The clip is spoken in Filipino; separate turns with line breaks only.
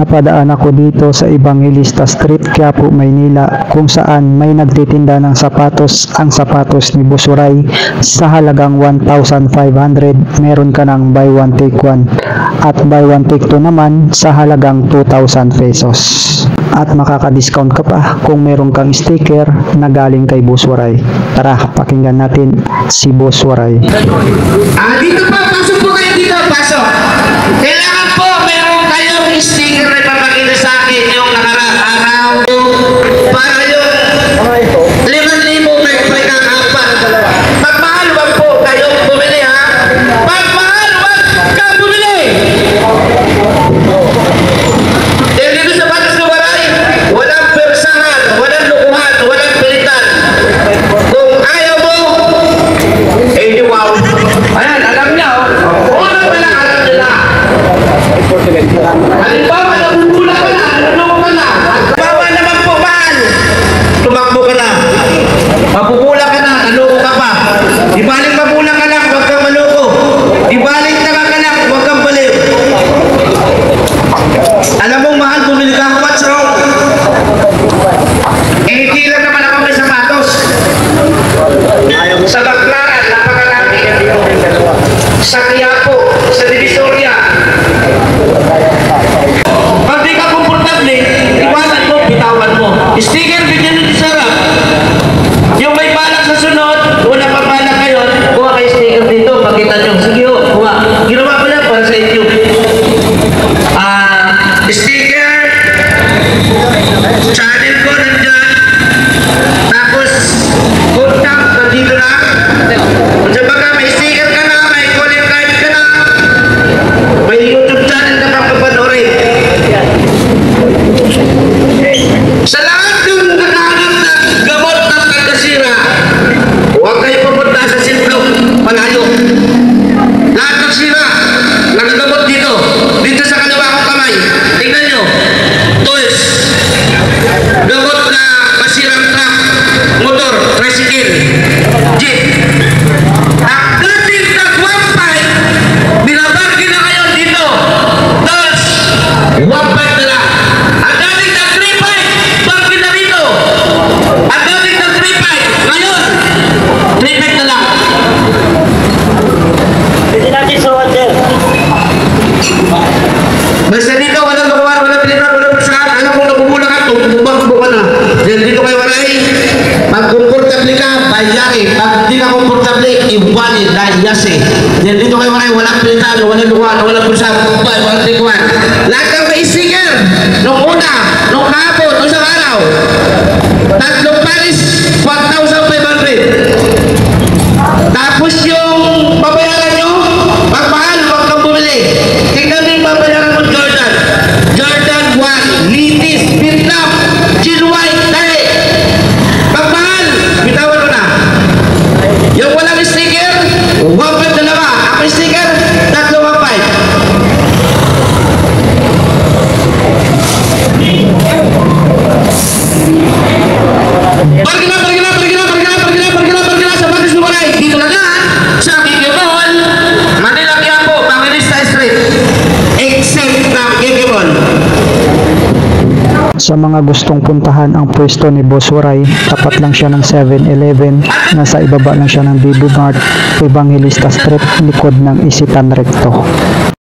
napadaan ako dito sa Evangelista Street, Quiapo, Maynila, kung saan may nagtitinda ng sapatos. Ang sapatos ni Busuray sa halagang 1,500, meron ka ng buy one take one, at buy one take two naman sa halagang 2,000 pesos. At makaka-discount ka pa kung meron kang sticker na galing kay Busuray. Tara, pakinggan natin si Busuray.
Dito po, pasok po kayo dito, pasok. Kailangan po, meron kayong sticker na ipapakita sa akin yung nakaraang araw. Para yung 5,000 may kakapat. Pagmahal wag po kayong bumili, ha? Pagmahal wag kang bumili. Dahil dito sa Batas na Waray, walang persahan, walang lukuhan, walang pilitan. Kung ayaw mo, eh di wow. Ayan, alam niya, oh. Una pa lang, alam nila. Halimbawa, nabubula ka na, naluloko ka na. Halimbawa naman po, mahal. Tumakbo ka na. Mabubula ka na, naluloko ka pa. Di baling mabula ka lang, huwag kang maloko. Di baling taga ka lang, huwag kang baliw. Alam mo, mahal, bumili ka ako, what's wrong? Eh, hindi lang naman ako may sapatos. Sa Baclaran, napakalaki. Sa Quiapo, sa Divisoria. Pag di ka komportable, iwasan mo, bitawan mo. Sticker, bigyan nyo sarap. Yung may balak sa sunod, wala pa balak ngayon, kuha kayo sticker dito, pakita nyo. Sige ho, kuha. Ginawa ko lang para sa inyo. Sticker, channel ko nandyan. Tapos, contact, nandito na. Kung sa baga, may sticker ka na, may calling card ka na, may YouTube channel ka pang papanoorin. Sa lahat yung nakahanap na gamot ng pagkasira, huwag kayo pupunta sa Simplok, malayo. Lahat ng sira, nakagamot dito. Dito sa kaliwa kong kamay. Tingnan nyo. Tools. Gamot na masirang truck, motor, tricycle, jeep. Ang dating nag-1.5, binabagi na kayo dito. Tools. 1.5 na lang. Ang dating nag-3.5, bagi na dito. Ang dating nag-3.5, ngayon, 3.5 na lang. Hindi natin sa water. Basta dito, walang lukuhan, walang pilitan, walang persahan. Alam kung nabubula ka, tumubang-tubo ka na. Dahil dito kay Waray, pag komportable ka, bayari. Pag di ka komportable, iwali, dahil yasi. Dahil dito kay Waray, walang pilitan, walang lukuhan, walang persahan, walang tikuhan. Lahat ng may sticker, nung una, nung kahapon, nung isang araw, 3 paris, 1,500. Tapos yung babayaran nyo, pagmahal, huwag kang bumili. Tingnan mo yung babayaran mo, Jordan. Jordan 1, Litis, Vietnam, Gin White, dali. Pagmahal, bitawan mo na. Yung walang sticker, 1.5 dalawa. Ang sticker, 3.5. Pargina sa Batas na Waray. Dito na yan, sa Bigyo Mall, Manila, Quiapo, Evangelista Street. Except ng Bigyo Mall.
Sa mga gustong puntahan ang pwesto ni Busuray, tapat lang siya ng 7-Eleven, nasa ibaba lang siya ng Bibo Mart, Evangelista Street, likod ng Isitan Recto.